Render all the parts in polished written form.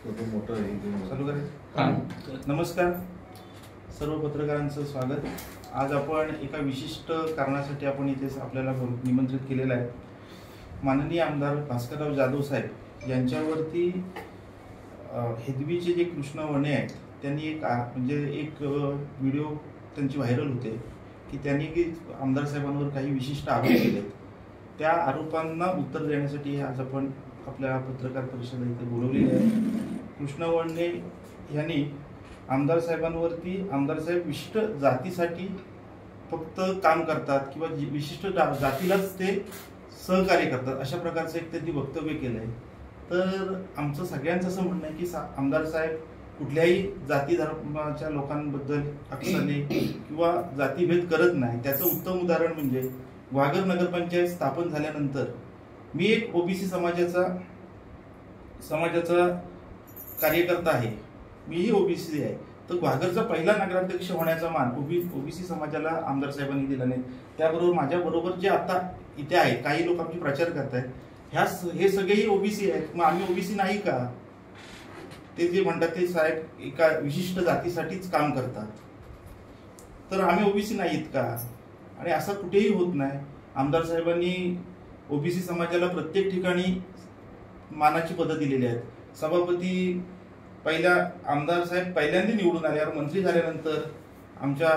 चालू करेल। नमस्कार सर्व पत्रकारांचं स्वागत। आज आपण एका विशिष्ट कारणासाठी आपण इथे आपल्याला निमंत्रित केलेलं आहे। माननीय आमदार भास्करराव जाधव साहेब यांच्यावरती हेदवीचे जे कृष्ण वणे आहेत त्यांनी एक व्हिडिओ त्यांची व्हायरल होते की त्यांनी की आमदार साहेबांवर काही विशिष्ट आरोप केले। त्या आरोपांना उत्तर देण्यासाठी आज आपण आपल्या पत्रकार परिषदेत इथे बोलवलेले आहे। कृष्ण वणे यांनी आमदार साहेबांवरती आमदार साहेब विशिष्ट जातीसाठी फक्त काम करतात किंवा विशिष्ट जातीलाच ते सहकार्य करतात अशा प्रकारचं एक त्यांनी वक्तव्य केलं आहे। तर आमचं सगळ्यांचं असं म्हणणं आहे की आमदार साहेब कुठल्याही जाती धर्माच्या लोकांबद्दल अक्षले किंवा जातीभेद करत नाही। त्याचं उत्तम उदाहरण म्हणजे ग्वागर नगरपंचायत स्थापन झाल्यानंतर मी एक ओबीसी समाजाचा कार्यकर्ता आहे, मीही ओबीसी आहे। तर ग्वागरचा पहिला नगराध्यक्ष होण्याचा मान ओबीसी समाजाला आमदार साहेबांनी दिला नाही। त्याबरोबर माझ्याबरोबर जे आता इथे आहे काही लोक आमचे प्रचार करतायत हे सगळेही ओबीसी आहेत। मग आम्ही ओबीसी नाही का? ते जे म्हणतात ते साहेब एका विशिष्ट जातीसाठीच काम करतात, तर आम्ही ओबीसी नाहीत का? आणि असं कुठेही होत नाही। आमदार साहेबांनी ओबीसी समाजाला प्रत्येक ठिकाणी मानाची पदं दिलेली आहेत। सभापती पहिल्या आमदार साहेब पहिल्यांदा निवडून आल्यावर मंत्री झाल्यानंतर आमच्या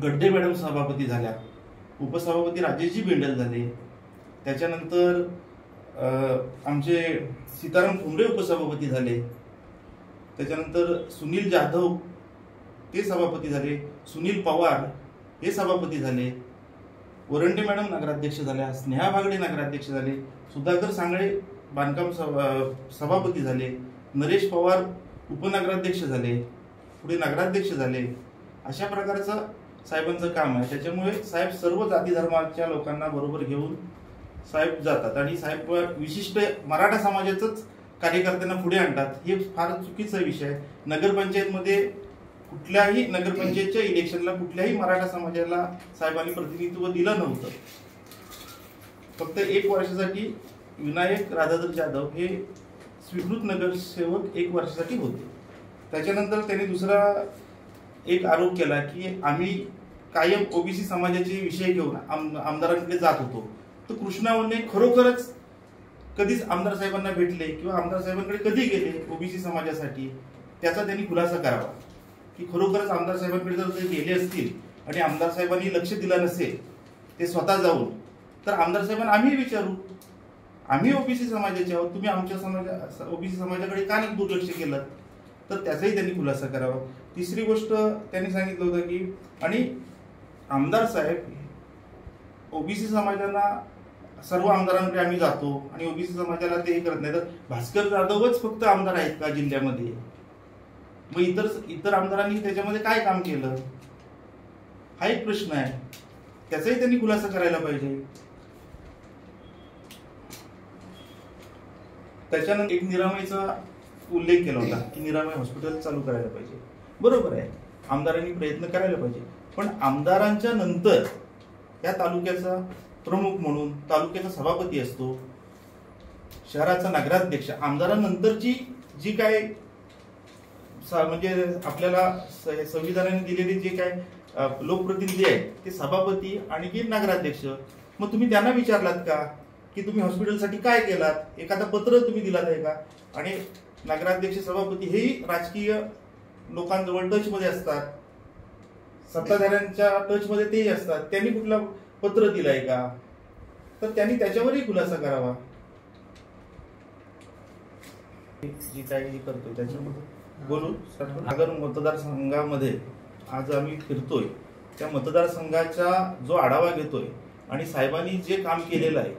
गड्डे मॅडम सभापती झाल्या, उपसभापती राजेशजी बेंडल झाले, त्याच्यानंतर आमचे सीताराम ठोंबरे उपसभापती झाले, त्याच्यानंतर सुनील जाधव ते सभापती झाले, सुनील पवार हे सभापती झाले, वरंडे मॅडम नगराध्यक्ष झाल्या, स्नेहा बागडे नगराध्यक्ष झाले, सुधाकर सांगळे बांधकाम सभापती झाले, नरेश पवार उपनगराध्यक्ष झाले, पुढे नगराध्यक्ष झाले। अशा प्रकारचं साहेबांचं काम आहे। त्याच्यामुळे साहेब सर्व जाती धर्माच्या लोकांना बरोबर घेऊन साहेब जातात आणि साहेब विशिष्ट मराठा समाजाचंच कार्यकर्त्यांना पुढे आणतात। हे फार चुकीचा विषय आहे। नगरपंचायतमध्ये कुठल्याही नगरपंचायतच्या इलेक्शनला कुठल्याही मराठा समाजाला साहेबांनी प्रतिनिधित्व दिलं नव्हतं। फक्त 1 वर्षासाठी विनायक राधाधर जाधव हे स्वीकृत नगरसेवक 1 वर्षासाठी होते। त्याच्यानंतर त्यांनी दुसरा एक आरोप केला की आम्ही कायम ओबीसी समाजाचे विषय घेऊन आमदारांकडे जात होतो। तर कृष्ण वणे खरोखरच कधीच आमदार साहेबांना भेटले किंवा आमदार साहेबांकडे कधी गेले ओबीसी समाजासाठी त्याचा त्यांनी खुलासा करावा की खरोखरच आमदार साहेबांकडे जर ते गेले असतील आणि आमदार साहेबांनी लक्ष दिलं नसेल ते स्वतः जाऊन, तर आमदार साहेबांना आम्ही विचारू, आम्ही ओबीसी समाजाचे आहोत, तुम्ही आमच्या ओबीसी समाजाकडे का नाही दुर्लक्ष केलं? तर त्याचाही त्यांनी खुलासा करावा। तिसरी गोष्ट त्यांनी सांगितलं होतं की आणि आमदार साहेब ओबीसी समाजाला सर्व आमदारांकडे आम्ही जातो आणि ओबीसी समाजाला ते करत नाही, तर भास्कर जाधवच फक्त आमदार आहेत का जिल्ह्यामध्ये? मग इतर आमदारांनी त्याच्यामध्ये काय काम केलं हा एक प्रश्न आहे। त्याचाही त्यांनी खुलासा करायला पाहिजे। त्याच्यानंतर एक निरामयचा उल्लेख केला होता की निरामय हॉस्पिटल चालू करायला पाहिजे। बरोबर आहे, आमदारांनी प्रयत्न करायला पाहिजे, पण आमदारांच्या नंतर या तालुक्याचा प्रमुख म्हणून तालुक्याचा सभापती असतो, शहराचा नगराध्यक्ष, आमदारांनंतरची जी काय म्हणजे आपल्याला संविधानाने दिलेले जे काय लोकप्रतिनिधी आहेत ते सभापती आणि नगराध्यक्ष। मग तुम्ही त्यांना विचारलात का की तुम्ही हॉस्पिटलसाठी काय केलात? एखादा पत्र तुम्ही दिलात आहे का? आणि नगराध्यक्ष सभापती हेही राजकीय लोकांजवळ टचमध्ये असतात, सत्ताधाऱ्यांच्या टचमध्ये तेही असतात, त्यांनी कुठला पत्र दिलंय का? तर त्यांनी त्याच्यावरही खुलासा करावा। जी काही करतोय त्याच्यामध्ये बोलून नगर मतदारसंघामध्ये आज आम्ही फिरतोय, त्या मतदारसंघाचा जो आढावा घेतोय आणि साहेबांनी जे काम केलेलं आहे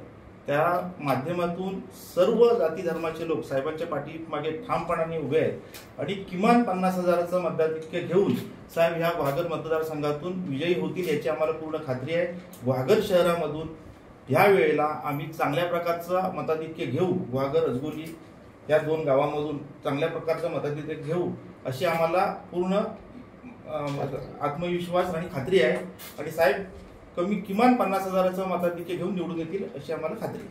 त्या माध्यमातून सर्व जाती धर्माचे लोक साहेबांच्या पाठीमागे ठामपणाने उभे आहेत आणि किमान 50,000चं मताधिक्य घेऊन साहेब ह्या ग्वागर मतदारसंघातून विजयी होतील याची आम्हाला पूर्ण खात्री आहे। ग्वागर शहरामधून ह्या वेळेला आम्ही चांगल्या प्रकारचं मताधिक्य घेऊ, ग्वागर अजगोली या 2 गावांमधून चांगल्या प्रकारचं मताधिक्य घेऊ अशी आम्हाला पूर्ण आत्मविश्वास आणि खात्री आहे आणि साहेब किमान 50,000चं मताधिक्य घेऊन निवडून येतील अशी आम्हाला खात्री आहे।